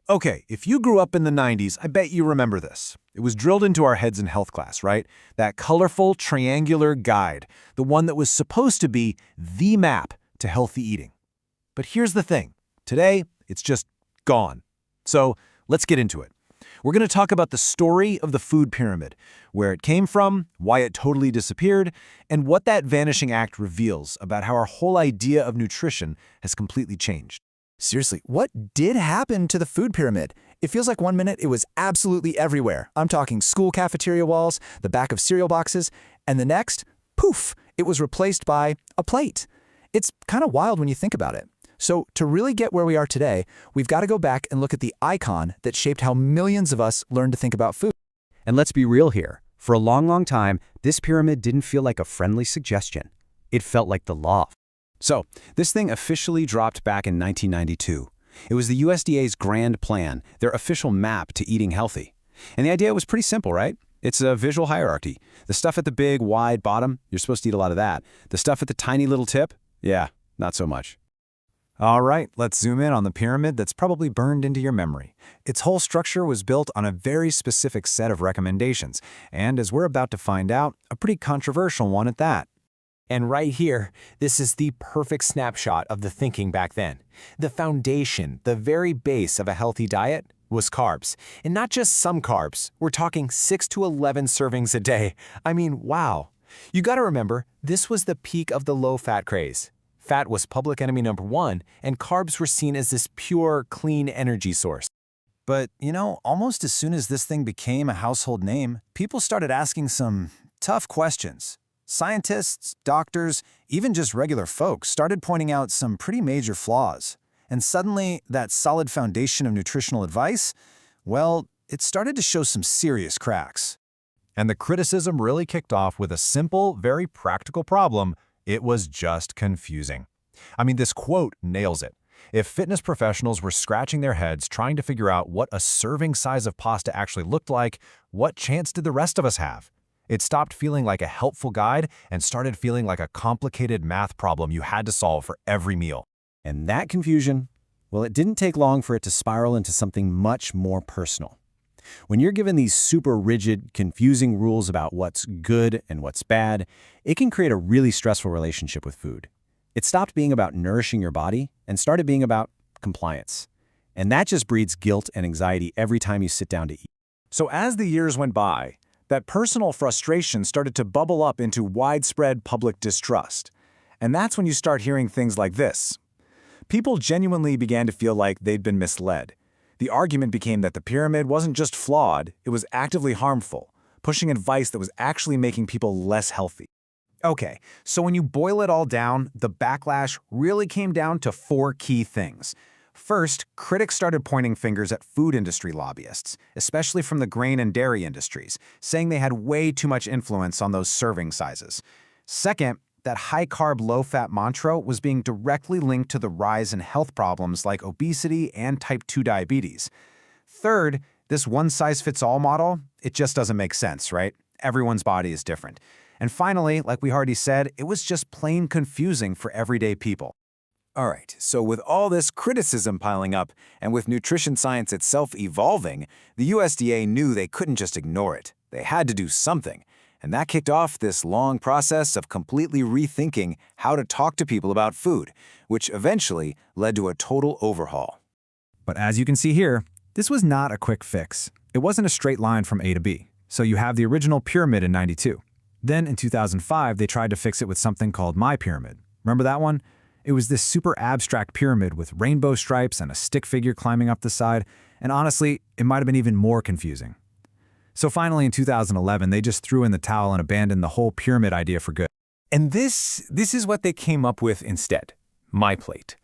Okay, if you grew up in the 90s, I bet you remember this. It was drilled into our heads in health class, right? That colorful, triangular guide, the one that was supposed to be the map to healthy eating. But here's the thing. Today, it's just gone. So let's get into it. We're going to talk about the story of the food pyramid, where it came from, why it totally disappeared, and what that vanishing act reveals about how our whole idea of nutrition has completely changed. Seriously, what did happen to the food pyramid? It feels like one minute it was absolutely everywhere. I'm talking school cafeteria walls, the back of cereal boxes, and the next, poof, it was replaced by a plate. It's kind of wild when you think about it. So to really get where we are today, we've got to go back and look at the icon that shaped how millions of us learned to think about food. And let's be real here. For a long time, this pyramid didn't feel like a friendly suggestion. It felt like the law. So, this thing officially dropped back in 1992. It was the USDA's grand plan, their official map to eating healthy. And the idea was pretty simple, right? It's a visual hierarchy. The stuff at the big, wide bottom, you're supposed to eat a lot of that. The stuff at the tiny little tip, yeah, not so much. All right, let's zoom in on the pyramid that's probably burned into your memory. Its whole structure was built on a very specific set of recommendations, and as we're about to find out, a pretty controversial one at that. And right here, this is the perfect snapshot of the thinking back then. The foundation, the very base of a healthy diet, was carbs. And not just some carbs. We're talking 6 to 11 servings a day. I mean, wow. You gotta remember, this was the peak of the low-fat craze. Fat was public enemy number one, and carbs were seen as this pure, clean energy source. But, almost as soon as this thing became a household name, people started asking some tough questions. Scientists, doctors, even just regular folks started pointing out some pretty major flaws. And suddenly, that solid foundation of nutritional advice, well, it started to show some serious cracks. And the criticism really kicked off with a simple, very practical problem. It was just confusing. I mean, this quote nails it. If fitness professionals were scratching their heads trying to figure out what a serving size of pasta actually looked like, what chance did the rest of us have? It stopped feeling like a helpful guide and started feeling like a complicated math problem you had to solve for every meal. And that confusion, well, it didn't take long for it to spiral into something much more personal. When you're given these super rigid, confusing rules about what's good and what's bad, it can create a really stressful relationship with food. It stopped being about nourishing your body and started being about compliance. And that just breeds guilt and anxiety every time you sit down to eat. So as the years went by, that personal frustration started to bubble up into widespread public distrust. And that's when you start hearing things like this. People genuinely began to feel like they'd been misled. The argument became that the pyramid wasn't just flawed, it was actively harmful, pushing advice that was actually making people less healthy. Okay, so when you boil it all down, the backlash really came down to 4 key things. First, critics started pointing fingers at food industry lobbyists, especially from the grain and dairy industries, saying they had way too much influence on those serving sizes. Second, that high-carb, low-fat mantra was being directly linked to the rise in health problems like obesity and type 2 diabetes. Third, this one-size-fits-all model, it just doesn't make sense, right? Everyone's body is different. And finally, like we already said, it was just plain confusing for everyday people. All right, so with all this criticism piling up, and with nutrition science itself evolving, the USDA knew they couldn't just ignore it. They had to do something. And that kicked off this long process of completely rethinking how to talk to people about food, which eventually led to a total overhaul. But as you can see here, this was not a quick fix. It wasn't a straight line from A to B. So you have the original pyramid in '92. Then in 2005, they tried to fix it with something called My Pyramid. Remember that one? It was this super abstract pyramid with rainbow stripes and a stick figure climbing up the side, and honestly, it might have been even more confusing. So finally in 2011, they just threw in the towel and abandoned the whole pyramid idea for good. And this is what they came up with instead, My Plate.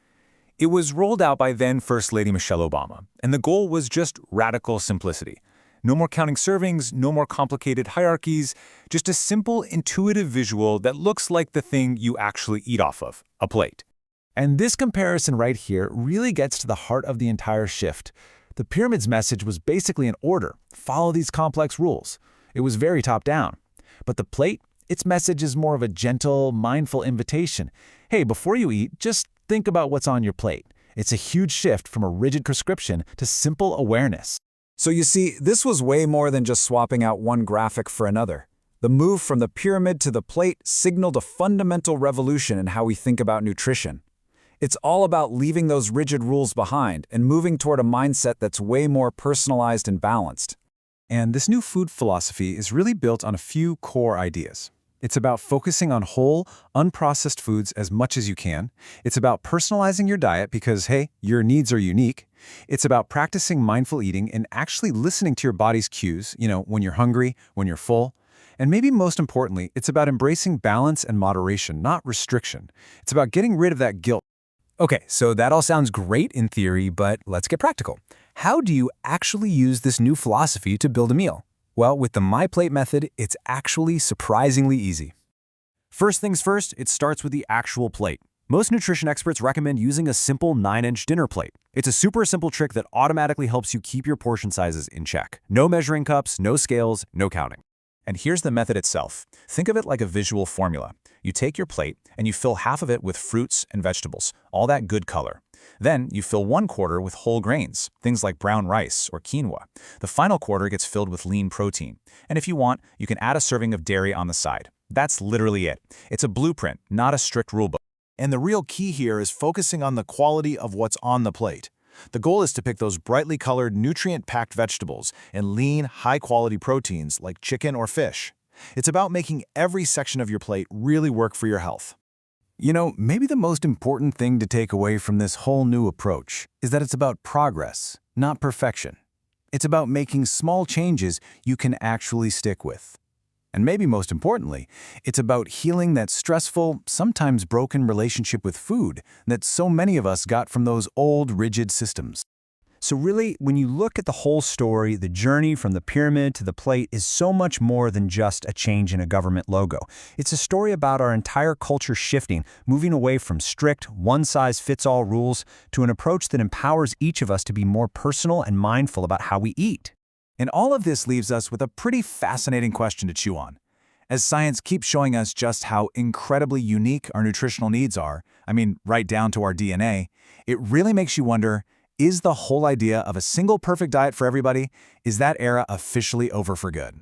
It was rolled out by then First Lady Michelle Obama, and the goal was just radical simplicity. No more counting servings, no more complicated hierarchies, just a simple, intuitive visual that looks like the thing you actually eat off of, a plate. And this comparison right here really gets to the heart of the entire shift. The pyramid's message was basically an order, follow these complex rules. It was very top-down. But the plate, its message is more of a gentle, mindful invitation. Hey, before you eat, just think about what's on your plate. It's a huge shift from a rigid prescription to simple awareness. So you see, this was way more than just swapping out one graphic for another. The move from the pyramid to the plate signaled a fundamental revolution in how we think about nutrition. It's all about leaving those rigid rules behind and moving toward a mindset that's way more personalized and balanced. And this new food philosophy is really built on a few core ideas. It's about focusing on whole, unprocessed foods as much as you can. It's about personalizing your diet because, hey, your needs are unique. It's about practicing mindful eating and actually listening to your body's cues, when you're hungry, when you're full. And maybe most importantly, it's about embracing balance and moderation, not restriction. It's about getting rid of that guilt. Okay, so that all sounds great in theory, but let's get practical. How do you actually use this new philosophy to build a meal? Well, with the My Plate method, it's actually surprisingly easy. First things first, it starts with the actual plate. Most nutrition experts recommend using a simple 9-inch dinner plate. It's a super simple trick that automatically helps you keep your portion sizes in check. No measuring cups, no scales, no counting. And here's the method itself. Think of it like a visual formula. You take your plate and you fill half of it with fruits and vegetables, all that good color. Then you fill 1/4 with whole grains, things like brown rice or quinoa. The final quarter gets filled with lean protein. And if you want, you can add a serving of dairy on the side. That's literally it. It's a blueprint, not a strict rulebook. And the real key here is focusing on the quality of what's on the plate. The goal is to pick those brightly colored, nutrient-packed vegetables and lean, high-quality proteins like chicken or fish. It's about making every section of your plate really work for your health. Maybe the most important thing to take away from this whole new approach is that it's about progress, not perfection. It's about making small changes you can actually stick with. And maybe most importantly, it's about healing that stressful, sometimes broken relationship with food that so many of us got from those old, rigid systems. So really, when you look at the whole story, the journey from the pyramid to the plate is so much more than just a change in a government logo. It's a story about our entire culture shifting, moving away from strict, one-size-fits-all rules to an approach that empowers each of us to be more personal and mindful about how we eat. And all of this leaves us with a pretty fascinating question to chew on. As science keeps showing us just how incredibly unique our nutritional needs are, right down to our DNA, it really makes you wonder, is the whole idea of a single perfect diet for everybody, is that era officially over for good?